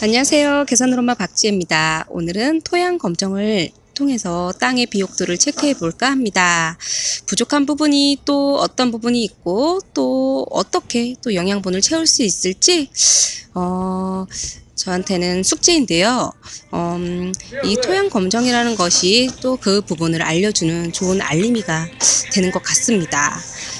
안녕하세요. 계산을 엄마 박지혜입니다. 오늘은 토양 검정을 통해서 땅의 비옥도를 체크해 볼까 합니다. 부족한 부분이 또 어떤 부분이 있고 또 어떻게 또 영양분을 채울 수 있을지 저한테는 숙제인데요. 이 토양 검정이라는 것이 또 그 부분을 알려주는 좋은 알림이가 되는 것 같습니다.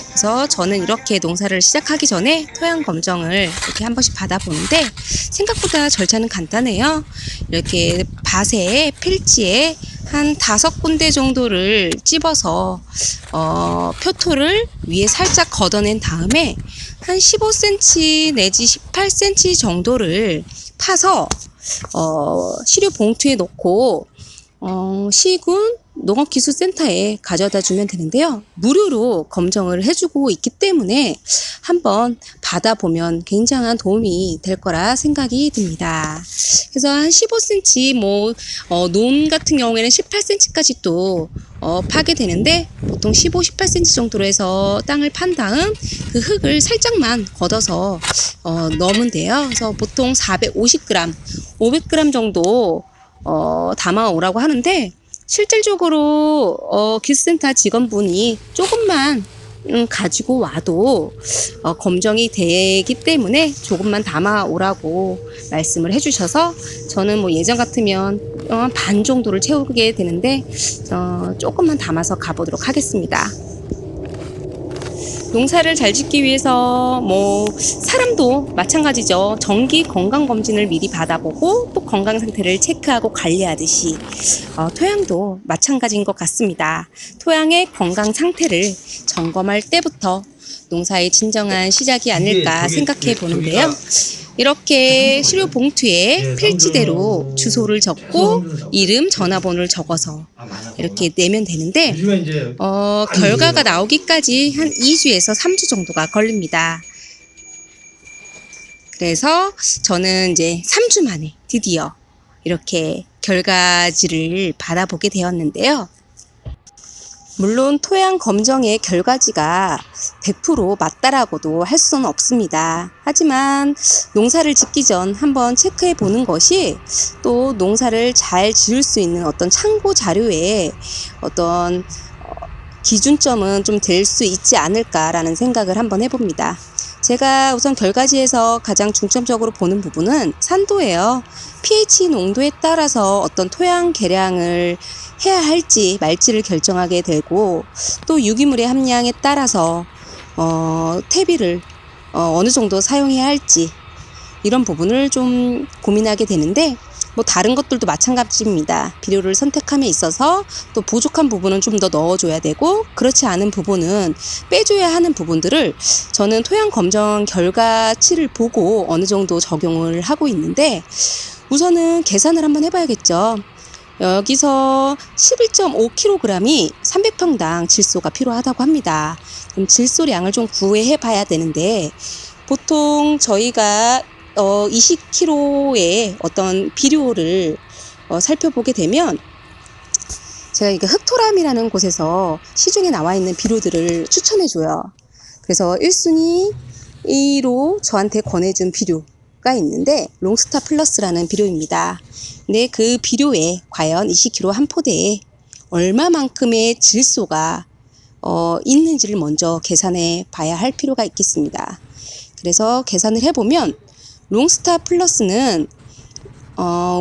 그래서 저는 이렇게 농사를 시작하기 전에 토양 검정을 이렇게 한 번씩 받아보는데 생각보다 절차는 간단해요. 이렇게 밭에 필지에 한 5군데 정도를 찝어서 표토를 위에 살짝 걷어낸 다음에 한 15cm 내지 18cm 정도를 파서 시료 봉투에 넣고 시군 농업기술센터에 가져다 주면 되는데요. 무료로 검정을 해주고 있기 때문에 한번 받아보면 굉장한 도움이 될 거라 생각이 듭니다. 그래서 한 15cm, 논 같은 경우에는 18cm까지 또 파게 되는데 보통 15, 18cm 정도로 해서 땅을 판 다음 그 흙을 살짝만 걷어서 넣으면 돼요. 그래서 보통 450g, 500g 정도 담아 오라고 하는데 실질적으로 기술센터 직원분이 조금만 가지고 와도 검정이 되기 때문에 조금만 담아 오라고 말씀을 해주셔서 저는 뭐 예전 같으면 반 정도를 채우게 되는데 조금만 담아서 가보도록 하겠습니다. 농사를 잘 짓기 위해서 뭐 사람도 마찬가지죠. 정기 건강검진을 미리 받아보고 또 건강 상태를 체크하고 관리하듯이 토양도 마찬가지인 것 같습니다. 토양의 건강 상태를 점검할 때부터 농사의 진정한 시작이 아닐까 생각해 보는데요. 이렇게 시료 봉투에 필지대로 주소를 적고 이름, 전화번호를 적어서 이렇게 내면 되는데 결과가 나오기까지 한 2주에서 3주 정도가 걸립니다. 그래서 저는 이제 3주 만에 드디어 이렇게 결과지를 받아보게 되었는데요. 물론 토양 검정의 결과지가 100% 맞다라고도 할 수는 없습니다. 하지만 농사를 짓기 전 한번 체크해 보는 것이 또 농사를 잘 지을 수 있는 어떤 참고 자료의 어떤 기준점은 좀 될 수 있지 않을까라는 생각을 한번 해봅니다. 제가 우선 결과지에서 가장 중점적으로 보는 부분은 산도예요. pH 농도에 따라서 어떤 토양 개량을 해야 할지 말지를 결정하게 되고 또 유기물의 함량에 따라서 퇴비를 어느 정도 사용해야 할지 이런 부분을 좀 고민하게 되는데 뭐 다른 것들도 마찬가지입니다. 비료를 선택함에 있어서 또 부족한 부분은 좀 더 넣어줘야 되고 그렇지 않은 부분은 빼줘야 하는 부분들을 저는 토양 검정 결과치를 보고 어느 정도 적용을 하고 있는데 우선은 계산을 한번 해봐야겠죠. 여기서 11.5kg이 300평당 질소가 필요하다고 합니다. 그럼 질소량을 좀 구해해 봐야 되는데 보통 저희가 20kg의 어떤 비료를 살펴보게 되면 제가 이게 흑토람이라는 곳에서 시중에 나와 있는 비료들을 추천해 줘요. 그래서 1순위로 저한테 권해준 비료가 있는데 롱스타 플러스라는 비료입니다. 근데 그 비료에 과연 20kg 한 포대에 얼마만큼의 질소가 있는지를 먼저 계산해 봐야 할 필요가 있겠습니다. 그래서 계산을 해보면 롱스타 플러스는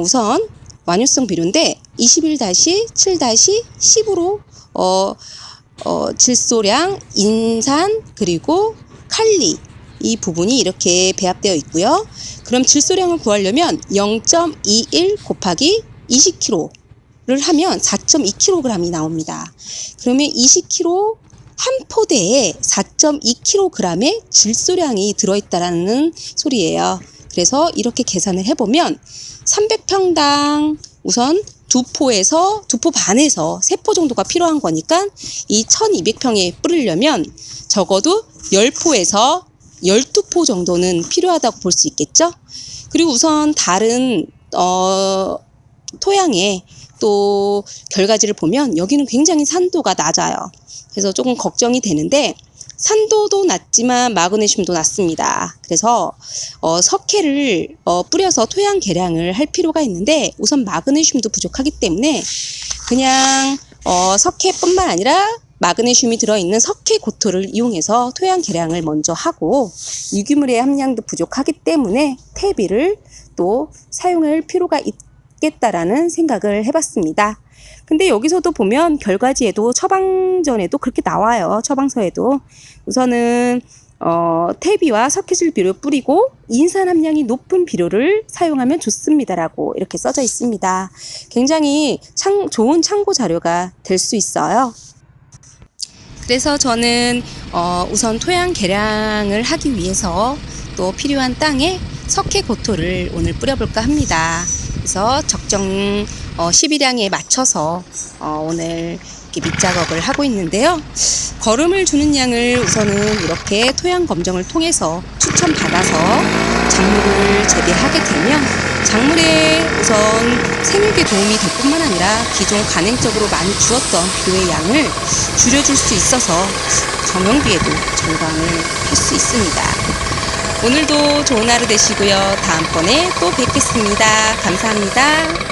우선 완효성 비료인데 21-7-10으로 질소량, 인산, 그리고 칼리 이 부분이 이렇게 배합되어 있고요. 그럼 질소량을 구하려면 0.21 곱하기 20kg를 하면 4.2kg이 나옵니다. 그러면 20kg 한 포대에 4.2kg의 질소량이 들어있다라는 소리예요. 그래서 이렇게 계산을 해보면 300평당 우선 2포에서 2포 반에서 3포 정도가 필요한 거니까 이 1200평에 뿌리려면 적어도 10포에서 12포 정도는 필요하다고 볼 수 있겠죠. 그리고 우선 다른 토양에 또 결과지를 보면 여기는 굉장히 산도가 낮아요. 그래서 조금 걱정이 되는데 산도도 낮지만 마그네슘도 낮습니다. 그래서 석회를 뿌려서 토양 개량을 할 필요가 있는데 우선 마그네슘도 부족하기 때문에 그냥 석회뿐만 아니라 마그네슘이 들어있는 석회 고토를 이용해서 토양 개량을 먼저 하고 유기물의 함량도 부족하기 때문에 퇴비를 또 사용할 필요가 있겠다라는 생각을 해봤습니다. 근데 여기서도 보면 결과지에도 처방전에도 그렇게 나와요. 처방서에도 우선은 퇴비와 석회질 비료 뿌리고 인산 함량이 높은 비료를 사용하면 좋습니다라고 이렇게 써져 있습니다. 굉장히 좋은 참고 자료가 될 수 있어요. 그래서 저는 우선 토양 개량을 하기 위해서 또 필요한 땅에 석회 고토를 오늘 뿌려볼까 합니다. 그래서 적정 12량에 맞춰서 오늘 이렇게 밑작업을 하고 있는데요. 거름을 주는 양을 우선은 이렇게 토양 검정을 통해서 추천받아서 작물을 재배하게 되면 작물에 우선 생육에 도움이 될 뿐만 아니라 기존 간행적으로 많이 주었던 비료의 양을 줄여줄 수 있어서 정형비에도 절감을 할 수 있습니다. 오늘도 좋은 하루 되시고요. 다음번에 또 뵙겠습니다. 감사합니다.